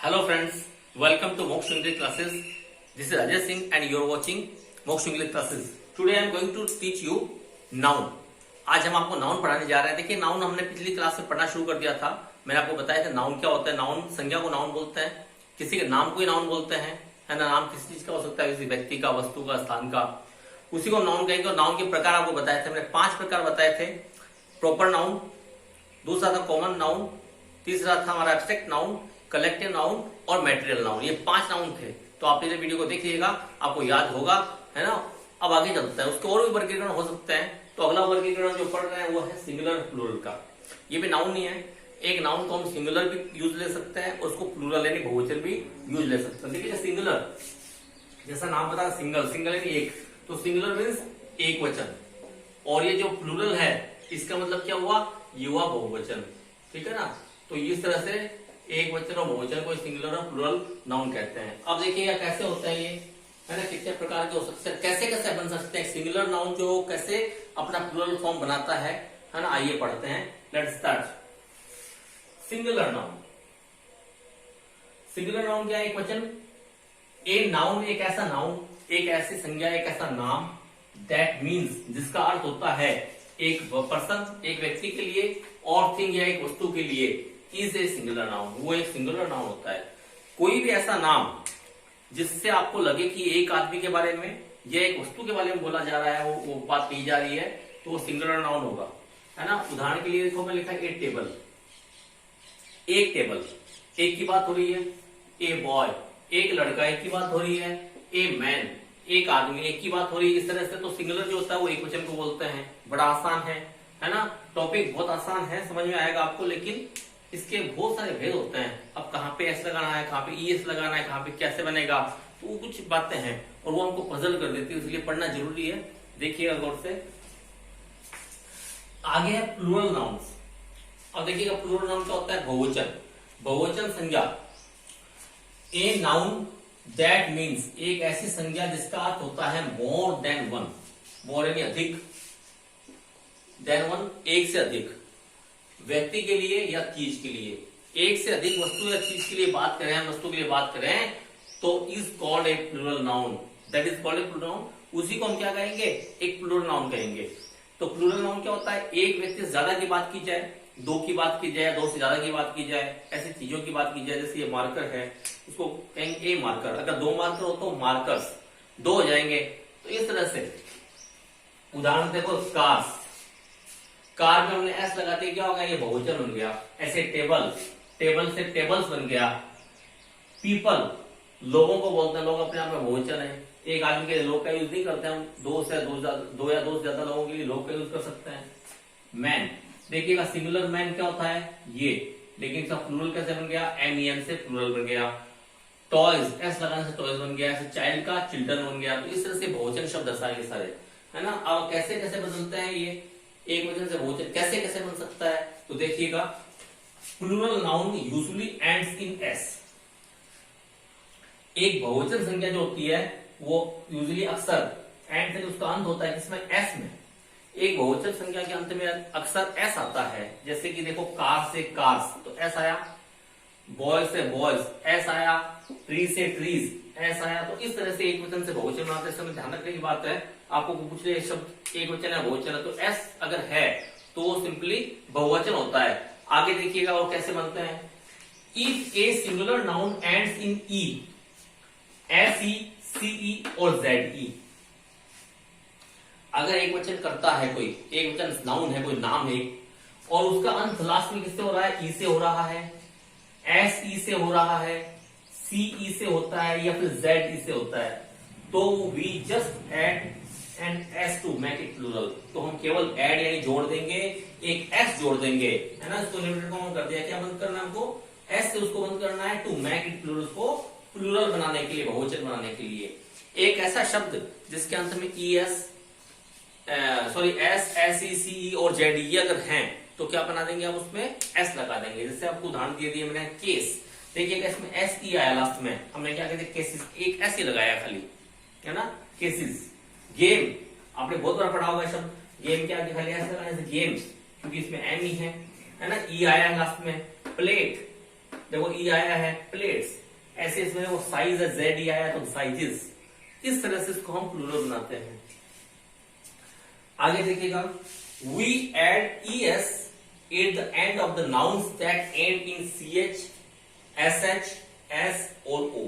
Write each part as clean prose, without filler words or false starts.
Hello friends, welcome to Moksha English classes. This is Ajay Singh and you are watching Moksha English classes. Today I am going to teach you noun. आज हम आपको noun पढ़ाने जा रहे हैं। देखिए noun हमने पिछली क्लास में पढ़ना शुरू कर दिया था। मैंने आपको बताया था नाउन क्या होता है। नाउन संज्ञा को नाउन बोलते हैं, किसी के नाम को ही नाउन बोलते हैं, है ना। नाम किसी चीज का हो सकता है, किसी व्यक्ति का, वस्तु का, स्थान का, उसी को नाउन कहेंगे। और नाउन के प्रकार आपको बताए थे, मैंने 5 प्रकार बताए थे। प्रॉपर नाउन, दूसरा था कॉमन नाउन, तीसरा था हमारा एब्स्ट्रैक्ट नाउन, कलेक्टिव नाउन और मैटेरियल नाउन। ये 5 नाउन थे। तो आप ये वीडियो को देखिएगा, आपको याद होगा, है ना। अब आगे चलता है, उसके और भी वर्गीकरण हो सकते हैं। तो अगला वर्गीकरण जो पढ़ रहे हैं वो है सिंगुलर प्लूरल का। ये भी नाउन नहीं है। एक नाउन को हम सिंगुलर भी यूज ले सकते हैं, उसको प्लूरल यानी बहुवचन भी यूज ले सकते हैं। देखिए सिंगुलर, जैसा नाम बता सिंगल, सिंगल यानी एक, तो सिंगुलर मीन्स एक वचन। और ये जो प्लूरल है इसका मतलब क्या हुआ, ये हुआ बहुवचन, ठीक है ना। तो इस तरह से एक वचन और बहुवचन को सिंगुलर और प्लूरल नाउन कहते हैं। अब देखिएगा कैसे होता है ये, है ना, कितने प्रकार के हो सकते हैं, कैसे कैसे बन सकते हैं। सिंगुलर नाउन जो कैसे अपना प्लूरल फॉर्म बनाता है ना। आइए पढ़ते हैं, let's start. Singular noun, singular noun क्या है, एक वचन। ए नाउन एक ऐसा नाउन, एक ऐसी संज्ञा, एक ऐसा नाम दैट मीन्स, जिसका अर्थ होता है एक पर्सन, एक व्यक्ति के लिए, और थिंग या एक वस्तु के लिए, इज ए सिंगुलर नाउन। वो एक सिंगुलर नाउन होता है। कोई भी ऐसा नाम जिससे आपको लगे कि एक आदमी के बारे में या एक वस्तु के बारे में बोला जा रहा है, वो बात कही जा रही है, तो वो सिंगुलर नाउन होगा, है ना। उदाहरण के लिए देखो, मैं लिखा है ए टेबल, एक टेबल, एक की बात हो रही है। ए बॉय, एक लड़का, एक की बात हो रही है। ए मैन, एक आदमी, एक की बात हो रही है। इस तरह से तो सिंगुलर जो होता है वो एक वचन को बोलते हैं। बड़ा आसान है ना। टॉपिक बहुत आसान है, समझ में आएगा आपको, लेकिन इसके बहुत सारे भेद होते हैं। अब कहाँ पे एस लगाना है, कहाँ पे ईएस लगाना है, कहाँ पे कैसे बनेगा, तो वो कुछ बातें हैं और वो हमको पजल कर देती है, इसलिए पढ़ना जरूरी है। देखिएगा गौर से। आगे है प्लूरल नाउन्स। अब देखिएगा प्लूरल नाउन क्या होता है, बहुवचन, बहुवचन संज्ञा। ए नाउन दैट मीन्स, एक ऐसी संज्ञा जिसका अर्थ होता है मोर देन वन, मोर यानी अधिक, देन वन एक से अधिक, व्यक्ति के लिए या चीज के लिए। एक से अधिक वस्तु या चीज के लिए बात करें, वस्तु के लिए बात करें, तो is called a plural noun, that is called a plural noun. उसी को हम क्या कहेंगे, एक प्लूरल नाउन कहेंगे। तो प्लूरल नाउन क्या होता है, एक व्यक्ति से ज्यादा की बात की जाए, दो की बात की जाए, दो से ज्यादा की बात की जाए, ऐसी चीजों की बात की जाए। जैसे ये मार्कर है, उसको कहेंगे ए मार्कर। अगर 2 मार्कर हो तो मार्कर्स 2 हो जाएंगे। तो इस तरह से उदाहरण देखो, कार्स, कार में हमने एस लगाते क्या होगा, ये बहुवचन बन गया। ऐसे टेबल, टेबल से टेबल्स बन गया। पीपल, लोगों को बोलते हैं, लोग अपने आप में बहुवचन है। एक आदमी के लिए लोग का यूज नहीं करते हम, दो या दो से ज्यादा लोगों के लिए लोग का यूज कर सकते हैं। मैन, देखिएगा सिंगुलर मैन क्या होता है ये, लेकिन इसका प्लूरल कैसे बन गया, MEN से प्लूरल बन गया। टॉयज, एस लगाने से टॉयज बन गया। ऐसे चाइल्ड का चिल्ड्रन बन गया। तो इस तरह से बहुवचन शब्द सारे के सारे, है ना। अब कैसे कैसे बदलते हैं ये, एक वचन से बहुवचन कैसे कैसे बन सकता है, तो देखिएगा plural noun usually ends in S. एक बहुवचन संख्या जो होती है वो यूजुअली अक्सर एंड से उसका अंत होता है किसमें, एस में। एक बहुवचन संख्या के अंत में अक्सर एस आता है। जैसे कि देखो, कार से कार्स तो एस आया, बॉय से बॉयज एस आया, ट्री से ट्रीज एस आया। तो इस तरह से एक वचन से बहुवचन बनाते समय ध्यान रखने की बात है। आपको पूछ ले शब्द एक वचन है बहुवचन है, तो एस अगर है तो वो सिंपली बहुवचन होता है। आगे देखिएगा वो कैसे बनते हैं। If a singular noun ends in E, SE, CE और ZE, अगर एक वचन करता है कोई, एक वचन नाउन है, कोई नाम है, और उसका अंत लास्ट में किससे हो रहा है, ई से हो रहा है, SE से हो रहा है, CE से होता है, या फिर ZE से होता है, तो we just add an S to make it plural. तो हम केवल एड यानी जोड़ देंगे, एक S जोड़ देंगे, है ना। इसको लिमिटेड को हम कर दिया, क्या बंद करना है हमको, S से उसको बंद करना है, टू मेक इट प्लूरल, को प्लूरल बनाने के लिए, बहुवचन बनाने के लिए। एक ऐसा शब्द जिसके अंत में ES, S, SE, CE और ZE ये अगर हैं, तो क्या बना देंगे हम उसमें S लगा देंगे। जैसे आपको उदाहरण दे दिया मैंने, केस, देखिएगा इसमें SE आया लास्ट में, हमने क्या कहते हैं केसेस, एक S ही लगाया खाली, है ना, केसेस। गेम, आपने बहुत बार पढ़ा होगा शब्द, गेम क्या खाली S लगाने से गेम्स, क्योंकि इसमें M ही है ना। E आया लास्ट में। प्लेट, देखो ई आया है प्लेट्स, ऐसे इसमें वो साइज है जेड ई आया तो साइजेस, इस तरह से इसको हम प्लूरल बनाते हैं। आगे देखिएगा, we add es at the end of the nouns that end in ch, sh, s और o।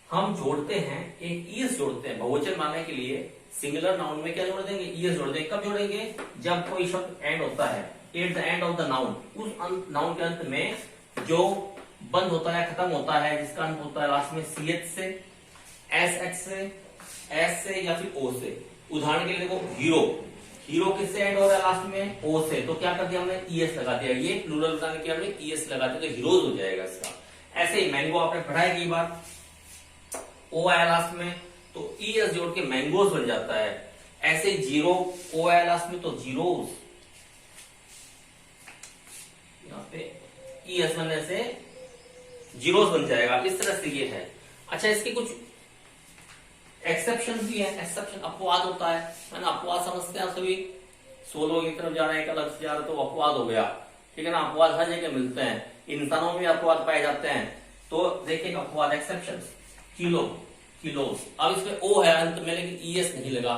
हम जोड़ते हैं एक es जोड़ते हैं बहुवचन बनाने के लिए, सिंगुलर नाउन में क्या जोड़ देंगे, es जोड़ देंगे। कब जोड़ेंगे, जब कोई शब्द एंड होता है, at the end of the noun, उस नाउन के अंत में जो बंद होता है, खत्म होता है, जिसका अंत होता है लास्ट में ch से, sh से, s से या फिर o से। उदाहरण के लिए देखो हीरो, हीरो किससे एंड हो रहा है लास्ट में, ओ से, तो क्या कर दिया हमने, ईएस लगा दिया। ये प्लूरल बताने के हमने ईएस लगा दिया तो हीरोज हो जाएगा इसका। ऐसे ही मैंगो आपने पढ़ा है कई बार, ओ आया लास्ट में तो ईएस जोड़ के मैंगोज बन जाता है। ऐसे ही जीरो, ओ आया लास्ट में तो जीरोज, यहाँ पे ईएस बनने से जीरोज बन जाएगा। इस तरह से ये है। अच्छा, इसके कुछ एक्सेप्शन भी है। एक्सेप्शन अपवाद होता है ना, अपवाद समझते हैं सभी, सोलो की तरफ जा रहे हैं, एक अलग से जा रहे हैं तो अपवाद हो गया, ठीक है ना। अपवाद हर जगह मिलते हैं, इंसानों में अपवाद पाए जाते हैं। तो देखिए अपवाद एक्सेप्शन, किलो, किलोस। अब इसमें ओ है अंत में लेकिन ईएस नहीं लगा।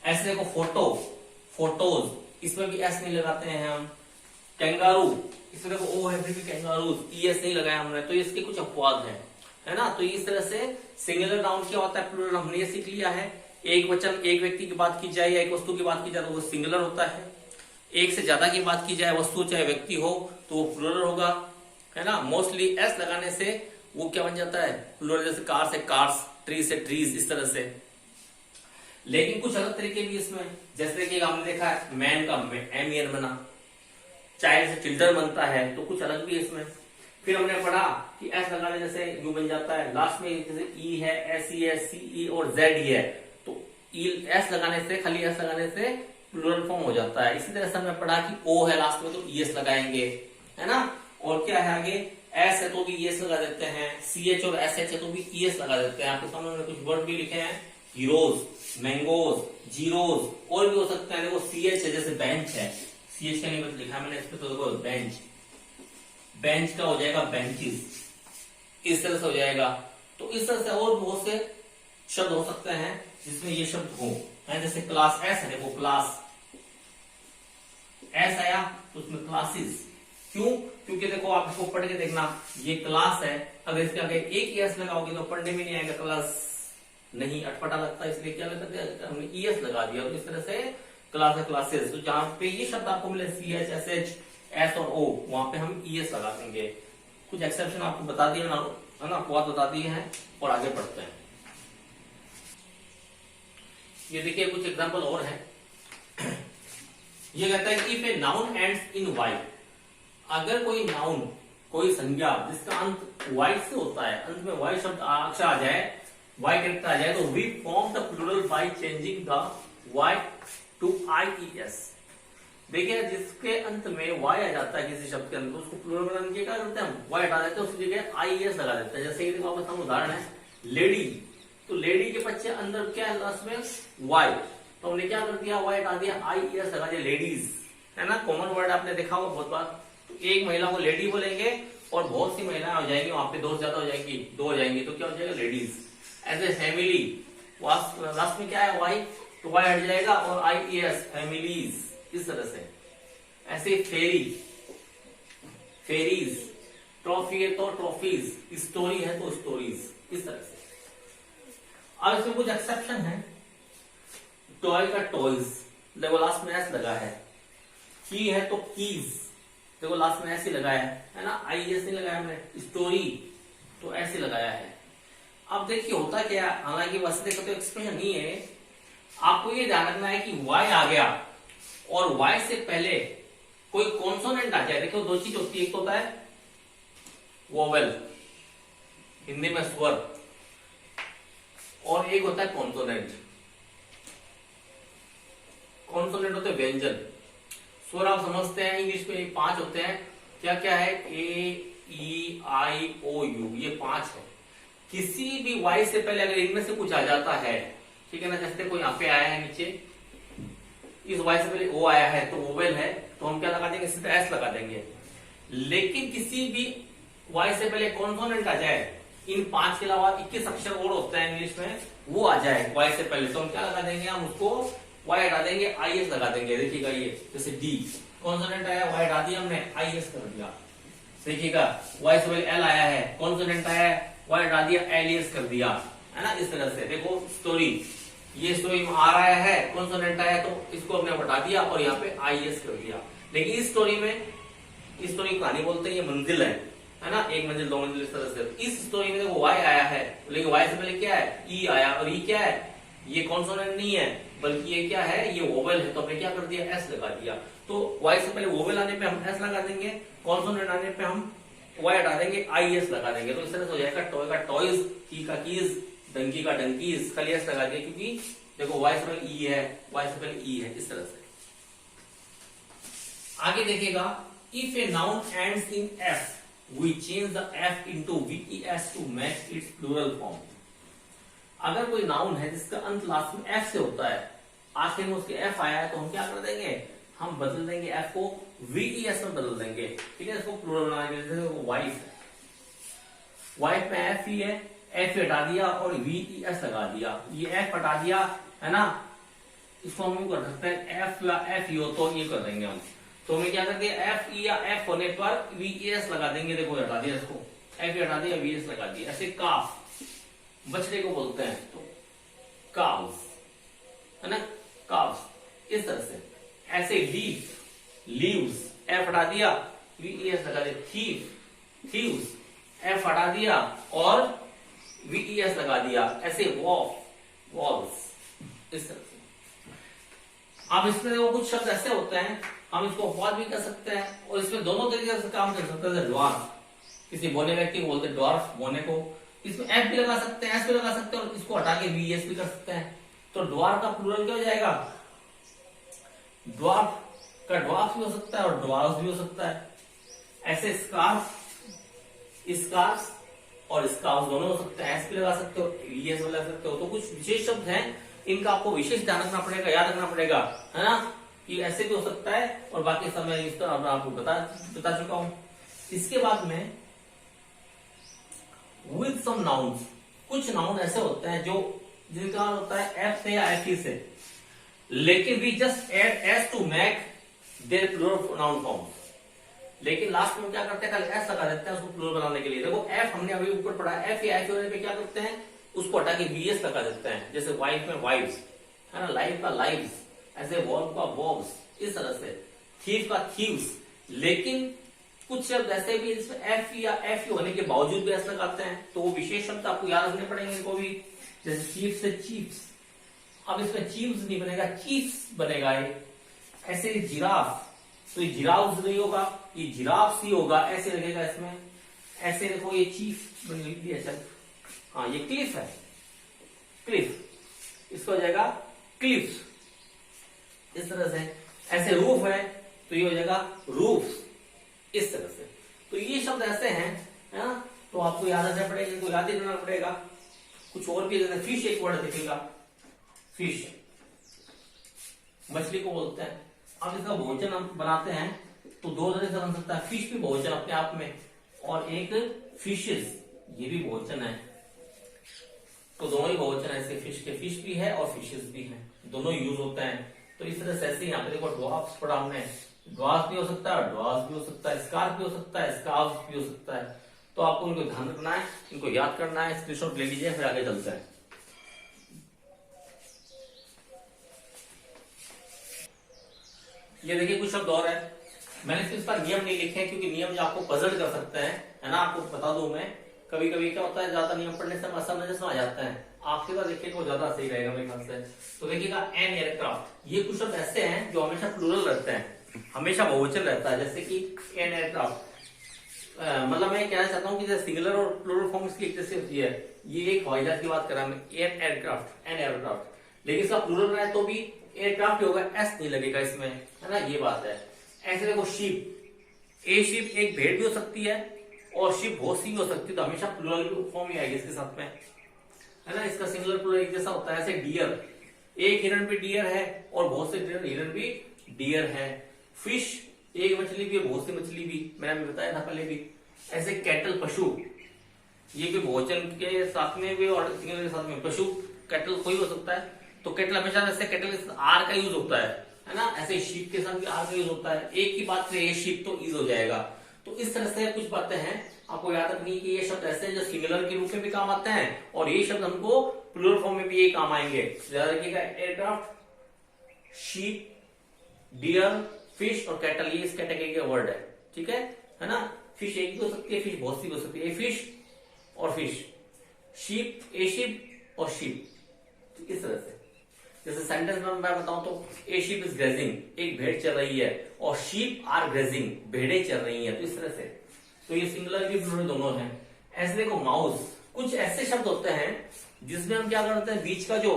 ऐसे देखो फोटो, फोटोज, इसमें भी एस नहीं लगाते हैं हम। कैंगारू, इसमें देखो ओ है फिर भी कैंगारूज, ईएस नहीं लगाया हमने, तो इसके कुछ अपवाद है ना। तो इस तरह से सिंगुलर नाउन क्या होता है, प्लूरल हमने ये सीख लिया है। एक वचन, एक व्यक्ति की बात की जाए या एक वस्तु की बात की जाए तो वो सिंगुलर होता है। एक से ज्यादा की बात की जाए, वस्तु चाहे व्यक्ति हो, तो वो प्लूरल होगा, है ना। मोस्टली एस लगाने से वो क्या बन जाता है, प्लूरल। जैसे कार से कार्स, ट्री से ट्रीज, इस तरह से। लेकिन कुछ अलग तरीके भी इसमें, जैसे कि हमने देखा है मैन का एम बना, चाइल्ड से चिल्ड्रन बनता है, तो कुछ अलग भी इसमें। फिर हमने पढ़ा कि एस लगाने जैसे यू बन जाता है, लास्ट में जैसे ई है, एस ई है, सी ई और जेड ई है, तो एस लगाने से, खाली एस लगाने से प्लूरल फॉर्म हो जाता है। इसी तरह से हमने पढ़ा कि ओ है लास्ट में तो ईएस लगाएंगे, है ना। और क्या है आगे, एस है तो भी ईएस लगा देते हैं, सी एच और एस एच है तो भी ईएस लगा देते हैं। आपके सामने कुछ वर्ड भी लिखे हैं, हीरोज, मैंगोज, जीरोज, और भी हो सकते हैं। देखो सी एच है, जैसे बेंच है, सी एच का नहीं लिखा मैंने इस पे, तो देखो बेंच, बेंच का हो जाएगा बेंचेस, इस तरह से हो जाएगा। तो इस तरह से और बहुत से शब्द हो सकते हैं जिसमें ये शब्द हो, है। जैसे क्लास एस है, देखो क्लास एस आया तो उसमें क्लासेस, क्यों, क्योंकि देखो आप इसको पढ़ के देखना, ये क्लास है, अगर इसके आगे एक एस लगाओगे तो पढ़ने में नहीं आएगा, क्लास नहीं, अटपटा लगता है, इसलिए क्या लगता है हमने ईएस लगा दिया। तो इस तरह से क्लास है, क्लासेस। तो जहां पे ये शब्द आपको मिले C H, S H, S और ओ, वहां पे हम ईएस लगा देंगे। कुछ एक्सेप्शन आपको बता दिए ना, है ना, अपवाद बता दिए हैं। और आगे बढ़ते हैं। ये देखिए कुछ एग्जांपल और है। ये कहता है कि if a noun ends in Y, अगर कोई नाउन, कोई संज्ञा जिसका अंत वाई से होता है, अंत में वाई शब्द अक्षर आ जाए, वाई कैरेक्टर आ जाए, तो we form the plural by changing the Y to IES. देखिए जिसके अंत में वाई आ जाता है किसी शब्द के अंदर, उसको प्लूरल बनाने के क्या करते हैं, वाई हटा देते हैं, उसकी जगह आईएस लगा देते हैं। जैसे कि आपके सामने उदाहरण है लेडी, तो लेडी के बच्चे अंदर क्या है लास्ट में वाई, तो हमने क्या कर दिया, वाई हटा दिया, आईएस लगा दिया, लेडीज, है ना। कॉमन वर्ड आपने देखा होगा बहुत बार। तो एक महिला को लेडी बोलेंगे और बहुत सी महिलाएं हो जाएंगी, वहां पे दो से ज्यादा हो जाएंगी, दो हो जाएंगी, तो क्या हो जाएगा, लेडीज। ऐसे फैमिली, लास्ट में क्या है वाई, तो वाई हट जाएगा और आईएस, फैमिलीज, इस तरह से। ऐसे फेरी, फेरीज, ट्रॉफी है तो ट्रॉफीज, स्टोरी है तो स्टोरीज, इस तरह से। अब इसमें कुछ एक्सेप्शन है। टॉय का टॉयज, देखो लास्ट में एस लगा है। की है तो कीज, देखो लास्ट में ऐसे लगाया है ना, आईएस नहीं लगाया हमने। स्टोरी तो ऐसे लगाया है। अब देखिए होता क्या, हालांकि वैसे देखो तो एक्सप्रेशन नहीं है, आपको ये ध्यान रखना है कि वाई आ गया और वाई से पहले कोई कॉन्सोनेंट आ जाए। देखो दो चीज होती है, एक होता है वोवेल, हिंदी में स्वर, और एक होता है कॉन्सोनेंट। कॉन्सोनेंट होते हैं व्यंजन, स्वर आप समझते हैं, इंग्लिश में 5 होते हैं। क्या क्या है, ए ई आई ओ यू, ये 5 है। किसी भी वाई से पहले अगर इनमें से कुछ आ जाता है, ठीक है ना, जैसे कोई यहाँ पे आया है नीचे, इस वाई से पहले ओ आया है तो वोवेल है, तो हम क्या लगा देंगे, सीधा एस लगा देंगे। लेकिन किसी भी वाई से पहले कॉन्सोनेंट आ जाए, इन 5 के अलावा 21 अक्षर और होता है इंग्लिश में, वो आ जाए वाई से पहले, तो हम क्या लगा देंगे, हम उसको वाई हटा देंगे, आई एस लगा देंगे। देखिएगा ये जैसे डी कॉन्सोनेंट आया, वाई हटा दिया हमने, आई एस कर दिया। देखिएगा वाई से पहले एल आया है, कॉन्सोनेंट आया है, वाई हटा दिया, एल एस कर दिया, है ना। इस तरह से देखो स्टोरी, ये स्टोरी में आ रहा है, कॉन्सोनेंट आया तो इसको हमने हटा दिया और यहाँ पे आई एस कर दिया। लेकिन इस स्टोरी में, इस स्टोरी कहानी बोलते हैं, ये मंजिल है ना, 1 मंजिल 2 मंजिल इस तरह से। इस स्टोरी में देखो वाई आया है, लेकिन वाई से पहले क्या है, ई आया, और ई क्या है, ये कॉन्सोनेंट नहीं है बल्कि ये क्या है, ये वोवेल है, तो हमने क्या कर दिया, एस लगा दिया। तो वाई से पहले वोवेल आने पे हम एस लगा देंगे, कॉन्सोनेंट आने पे हम वाई हटा देंगे, आई एस लगा देंगे। तो इस तरह से हो जाएगा टॉय का टॉयज, की का कीज, डंकी का डंकीज, खाली एस लगा दिया, क्योंकि देखो वाई से पहले ई है, वाई से पहले ई है, इस तरह से। आगे देखिएगा, if a noun ends in F we change the f into ves to match its plural form। अगर कोई नाउन है जिसका अंत लास्ट में f से होता है, आखिर में उसके f आया है, तो हम क्या कर देंगे, हम बदल देंगे f को ves में बदल देंगे, ठीक है। इसको प्लूरल बनाएंगे, जैसे वाइफ है, वाइफ में f ही है, f हटा दिया और ves लगा दिया, ये f हटा दिया, है ना। इसको हम कर सकते हैं f या f ही हो तो ये कर देंगे हम, तो हमें क्या कर दिया, एफ ई या एफ होने पर वीएस लगा देंगे। देखो हटा दिया इसको, एफ हटा दिया, वीएस लगा दिया। ऐसे काफ, बछड़े को बोलते हैं तो काउस, है ना, काउस, इस तरह से। ऐसे लीफ, लीव्स, एफ हटा दिया, वीएस लगा दिया। थीफ, थीव्स, एफ हटा दिया और वीएस लगा दिया। ऐसे वॉफ, वॉल्स, इस तरह से। अब इसमें वो कुछ शब्द ऐसे होते हैं, हम इसको अपवाद भी कर सकते हैं और इसमें दोनों तरीके से काम कर सकते हैं। ड्वार्फ, किसी बोने व्यक्ति को बोलते हैं ड्वार्फ, बोने को, इसमें एफ भी लगा सकते हैं, एस भी लगा सकते हैं और इसको हटा के वीएस भी कर सकते हैं। तो ड्वार्फ का प्लूरल क्या हो जाएगा, ड्वार्फ का ड्वार्फ भी हो सकता है और ड्वार्फ भी हो सकता है। ऐसे स्कार्फ, स्कार्फ और स्कार्फ दोनों हो सकते हैं, एस भी लगा सकते हो, वीएस भी लगा सकते हो। तो कुछ विशेष शब्द हैं, इनका आपको विशेष ध्यान रखना पड़ेगा, याद रखना पड़ेगा, है ना, कि ऐसे भी हो सकता है और बाकी समय इस तरह आपको बता चुका हूं। इसके बाद में विद सम नाउन्स, कुछ नाउन ऐसे होते हैं जो जिनका होता है एफ से या एफ ई से, लेकिन we just add S to make their plural noun form. लेकिन लास्ट में क्या करते हैं, खाली एस लगा देते हैं उसको प्लूरल बनाने के लिए। देखो एफ हमने अभी ऊपर पढ़ा, एफ या एफ होने पे क्या करते हैं, उसको हटा के वीएस लगा देते हैं। जैसे वाइफ में वाइफ्स, है ना, लाइफ का लाइव्स, ऐसे वॉल्व का वॉल्व्स, इस तरह से। थीव का थीव्स। लेकिन कुछ शब्द ऐसे भी जिसमें एफ या एफ होने के बावजूद भी एस लगाते हैं, तो वो विशेष शब्द आपको याद रखने पड़ेंगे इनको भी। जैसे चीफ से चीफ्स, अब इसमें चीफ्स नहीं बनेगा, चीफ्स बनेगा ये। ऐसे जिराफ, तो ये जिराफ्स नहीं होगा, ये जिराफ्स ही होगा, ऐसे लगेगा इसमें। ऐसे देखो ये चीफ बन लिख दिया, चल हाँ ये क्लिफ है, क्लिफ, इसको हो जाएगा क्लिफ्स, इस तरह से। ऐसे रूफ है तो ये हो जाएगा रूफ्स, इस तरह से। तो ये शब्द ऐसे हैं, है ना, तो आपको याद रखना पड़ेगा, इनको याद ही करना पड़ेगा। कुछ और भी, जैसे फिश एक वर्ड दिखेगा, फिश, मछली को बोलते हैं। अब इसका बहुवचन हम बनाते हैं तो दो तरह से बन सकता है, फिश भी बहुवचन अपने आप में, और एक फिशेस, ये भी बहुवचन है। तो दोनों ही बहुवचन है, ऐसे फिश के, फिश भी है और फिशेस भी है, दोनों यूज होते हैं। तो इस तरह से ऐसे यहाँ पे देखो ड्वार्फ्स पढ़ा हमने, ड्वार्फ भी हो सकता है, ड्वार्फ भी हो सकता है, स्कार्फ भी हो सकता है, स्कार्फ भी हो सकता है। तो आपको इनको ध्यान रखना है, इनको याद करना है, स्क्रीनशॉट ले लीजिए, फिर आगे चलते हैं। ये देखिए कुछ शब्द और है, मैंने इस पर नियम नहीं लिखे हैं क्योंकि नियम जो आपको पजल कर सकते हैं, है ना। आपको बता दूं मैं, कभी कभी क्या होता है, ज्यादा नियम पढ़ने से असमंजस आ जाता है। आखिरी बार देखिए तो ज्यादा सही रहेगा मेरे ख्याल से। तो देखिएगा एन एयरक्राफ्ट, ये कुछ शब्द ऐसे हैं जो हमेशा प्लूरल रहते हैं, हमेशा बहुवचन रहता है। जैसे कि एन एयरक्राफ्ट, मतलब मैं कहना चाहता हूँ कि सिंगुलर और प्लूरल फॉर्म इसकी एक जैसे होती है। ये एक हवाई जहाज की बात कर रहा हूं, एन एयरक्राफ्ट, एन एयरक्राफ्ट, लेकिन इसका प्लूरल रहा है तो भी एयरक्राफ्ट होगा, एस नहीं लगेगा इसमें, है ना, ये बात है। ऐसे देखो शिप, ए शिप एक भेड़ भी हो सकती है और शिप बहुत सी भी हो सकती है, तो हमेशा प्लूरल फॉर्म ही आएगी इसके साथ में, है ना। इसका सिंगुलर प्लूरल एक जैसा होता है। ऐसे डियर, एक हिरण भी डियर है और बहुत से हिरण भी डियर है। फिश एक मछली भी है, बहुत सी मछली भी, मैंने अभी बताया था पहले भी। ऐसे कैटल पशु, ये भी बहुवचन के साथ में भी और सिंगुलर के साथ में। पशु कैटल कोई हो सकता है, तो कैटल हमेशा ऐसे कैटल के साथ आर का यूज होता है ना। ऐसे शीप के साथ भी आर का यूज होता है। एक की बात करें शीप तो ईज हो जाएगा। तो इस तरह से कुछ बातें हैं आपको याद रखनी कि ये शब्द ऐसे हैं जो सिंगुलर के रूप में भी काम आते हैं और ये शब्द हमको प्लूरल फॉर्म में भी ये काम आएंगे। याद रखिएगा, एयरक्राफ्ट, शीप, डियर, फिश और कैटल, ये इस कैटेगरी के वर्ड है। ठीक है ना। फिश एक भी हो सकती है, फिश बहुत सी हो सकती है। फिश और फिश, शीप, ए शीप और शीप, इस तरह से। जैसे सेंटेंस में मैं बताऊं तो ए शीप इज ग्रेजिंग, एक भेड़ चल रही है, और शीप आर ग्रेजिंग, भेड़ें चल रही हैं। तो इस तरह से, तो ये सिंगुलर भी प्लूरल दोनों हैं। ऐसे देखो माउस, कुछ ऐसे शब्द होते हैं जिसमें हम क्या करते हैं, बीच का जो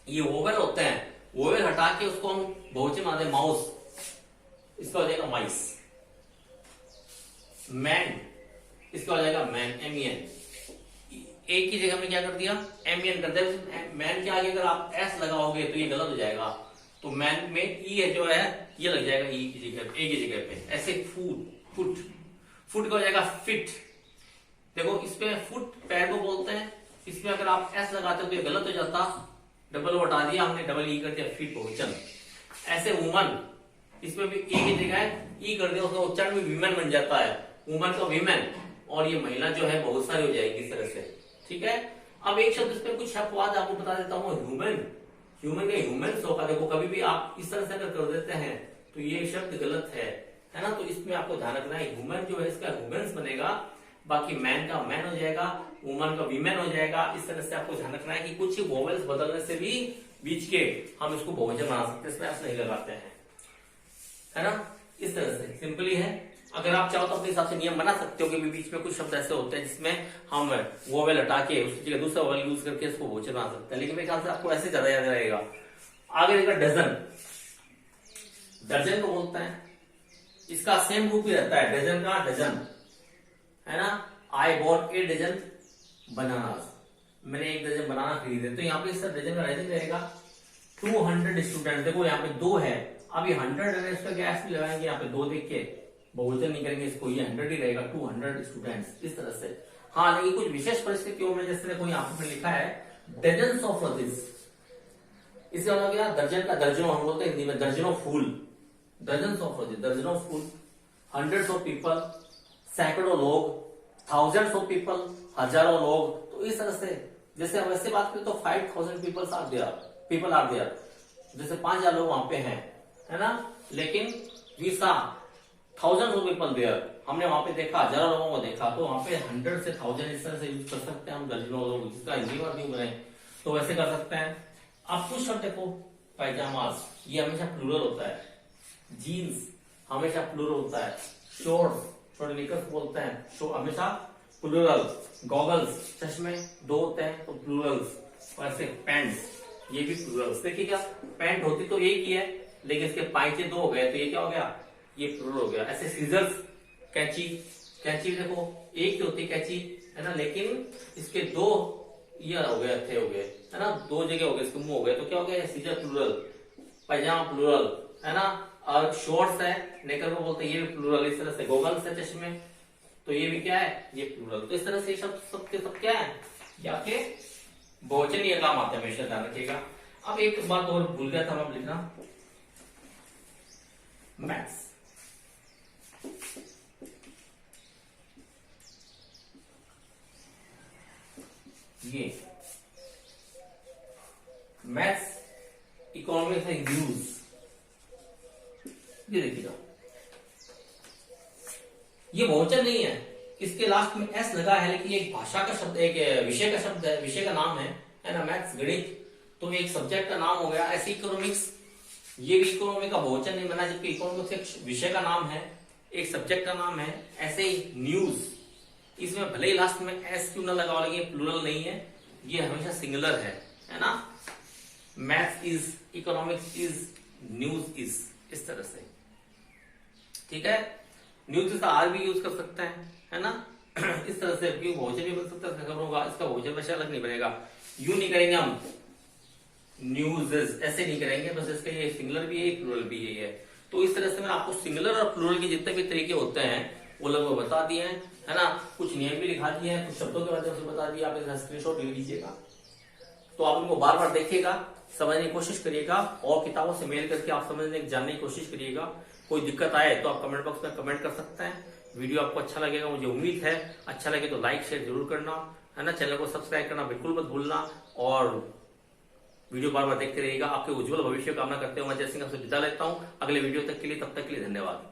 ये वोवेल होते हैं, वोवेल हटा के उसको हम बहुवचन बनाते हैं माउस, इसका हो जाएगा माइस। मैन, इसका हो जाएगा मैन, एम-ई-एन। एक की जगह में क्या कर दिया, एम-ई-एन कर दिया। मैन के आगे अगर आप एस लगाओगे तो ये गलत हो जाएगा, तो मैन में ई है जो है ये लग जाएगा ई की जगह, ए की जगह पे। ऐसे फूड, फुट, फुट का हो जाएगा फिट। देखो इसमें फुट पैर को बोलते हैं, इसमें अगर आप एस लगाते हो तो ये गलत हो जाता, डबल हटा दिया हमने, डबल ई कर दिया, फिट बहुवचन। ऐसे वुमन, इसमें भी ए की जगह ई कर दिया, उसका उच्चारण भी विमेन बन जाता है, वुमन का विमेन, और ये महिला जो है बहुत सारी हो जाएगी इस तरह से। ठीक है। अब एक शब्द इसमें कुछ अपवाद आपको बता देता हूँ, ह्यूमन, ह्यूमन का ह्यूमंस होगा। देखो कभी भी आप इस तरह से अगर कर देते हैं तो ये शब्द गलत है ना। तो इसमें आपको ध्यान रखना है, ह्यूमन जो है इसका ह्यूमंस बनेगा, बाकी मैन का मैन हो जाएगा, वुमन का वीमेन हो जाएगा। इस तरह से आपको ध्यान रखना है कि कुछ वोवेल्स बदलने से भी बीच के हम इसको बहुवचन बना सकते हैं, इसमें ऐसा नहीं लगाते हैं, है ना। इस तरह से सिंपली है। अगर आप चाहो तो अपने हिसाब से नियम बना सकते हो कि बीच में कुछ शब्द ऐसे होते हैं जिसमें हम वोवेल हटा के उसकी जगह दूसरा वोवेल यूज करके इसको बहुवचन बना सकते हैं, लेकिन मेरे ख्याल से आपको ऐसे ज्यादा याद रहेगा। आगे देखा डजन, दर्जन को बोलते हैं, इसका सेम रूप ही रहता है, डजन का डजन, है ना। आई बॉट ए डजन बनाना, मैंने एक डजन बनाना खरीदे, तो यहाँ पे इस डजन का डजन रहेगा। 200 स्टूडेंट, देखो यहाँ पे 2 है, अब ये 100 है, इसका गैस भी लगाएंगे यहाँ पे 2 देख के, बहुवचन नहीं करेंगे इसको, ये 100 ही रहेगा, 200 स्टूडेंट्स, इस तरह से। हाँ लेकिन कुछ विशेष परिस्थितियों में, जैसे देखो यहाँ पे लिखा है डजन्स ऑफ रोजेस, इससे मतलब क्या, दर्जन का दर्जनों, हम बोलते हैं हिंदी में दर्जनों फूल, डजन्स ऑफ रोजेस, दर्जनों फूल, हंड्रेड्स ऑफ पीपल, सैकड़ों लोग, थाउजेंड्स ऑफ पीपल, हजारों लोग। तो इस तरह से, जैसे हम वैसे बात करें तो 5000 पीपल आर देयर, जैसे 5000 लोग वहां पे हैं, है ना। लेकिन we saw thousands of people there, हमने वहां पे देखा, हजारों लोगों को देखा, तो वहां पे 100 से 1000 इस तरह से यूज कर सकते हैं हम, दर्जनों लोग, जिसका हिंदी वर्ड नहीं बने तो वैसे कर सकते हैं। अब कुछ शब्द देखो, पैजामास, ये हमेशा प्लूरल होता है, जीन्स हमेशा प्लूरल होता है, शॉर्ट्स, शॉर्ट निकर्स बोलते हैं, शो हमेशा प्लूरल, गॉगल्स, चश्मे 2 होते हैं तो प्लूरल्स, वैसे पैंट्स, ये भी प्लूरल्स। देखिए क्या, पैंट होती तो एक ही है, लेकिन इसके पाइचे 2 हो गए, तो ये क्या हो गया, ये प्लूरल हो गया। ऐसे सीजर्स, कैंची, कैंची देखो एक ही होती कैंची, है ना, लेकिन इसके 2 ये हो गए, थे हो गए, है ना, 2 जगह हो गए, इसके मुंह हो गए, तो क्या हो गया, सीजर प्लूरल, पैजामा प्लूरल, है ना। और शॉर्ट्स है, नेकर को बोलते हैं, ये भी प्लूरल। इस तरह से गोगल्स है, चश्मे, तो ये भी क्या है, ये प्लूरल। तो इस तरह से सब क्या है, या के बहुवचन ये काम आते हैं, हमेशा ध्यान रखिएगा। अब एक बात और भूल गया था मैं लिखना, मैथ्स, ये मैथ्स इकोनॉमिक्स है, यूज, ये देखिएगा, ये बहुवचन नहीं है, इसके लास्ट में एस लगा है, लेकिन ये एक भाषा का शब्द, एक विषय का शब्द है, विषय का नाम है ना, मैथ्स गणित, तो एक सब्जेक्ट का नाम हो गया। ऐसे इकोनॉमिक्स, ये भी इकोनॉमी का बहुवचन नहीं बना, जबकि इकोनॉमिक्स एक विषय का नाम है, एक सब्जेक्ट का नाम है। ऐसे ही न्यूज, इसमें भले ही लास्ट में एस क्यों ना लगा, लेकिन ये प्लूरल नहीं है, ये हमेशा सिंगुलर है ना। Maths is, economics is, news is, इस तरह से। ठीक है, न्यूज का आर भी यूज कर सकते हैं, है ना। इस तरह से क्यों बहुवचन भी बन सकता है, खबर होगा, इसका बहुवचन वैसे अलग नहीं बनेगा, यूं नहीं करेंगे हम, न्यूज़ ऐसे नहीं करेंगे, बस इसका ये सिंगुलर भी है, प्लूरल भी है, तो इस तरह से मैंने आपको सिंगुलर और प्लूरल के जितने भी तरीके होते हैं वो लगभग बता दिए हैं, है ना। कुछ नियम भी लिखा दिए हैं, कुछ शब्दों के माध्यम से बता दिया, आप इसका स्क्रीनशॉट ले लीजिएगा। तो आप इनको बार बार देखिएगा, समझने की कोशिश करिएगा और किताबों से मेल करके आप समझने की जानने की कोशिश करिएगा। कोई दिक्कत आए तो आप कमेंट बॉक्स में कमेंट कर सकते हैं। वीडियो आपको अच्छा लगेगा, मुझे उम्मीद है। अच्छा लगे तो लाइक शेयर जरूर करना, है ना। चैनल को सब्सक्राइब करना बिल्कुल मत भूलना और वीडियो बार बार देखते रहिएगा। आपके उज्जवल भविष्य कामना करते हुए मैं जय सिंह आपसे विदा लेता हूं। अगले वीडियो तक के लिए, तब तक के लिए धन्यवाद।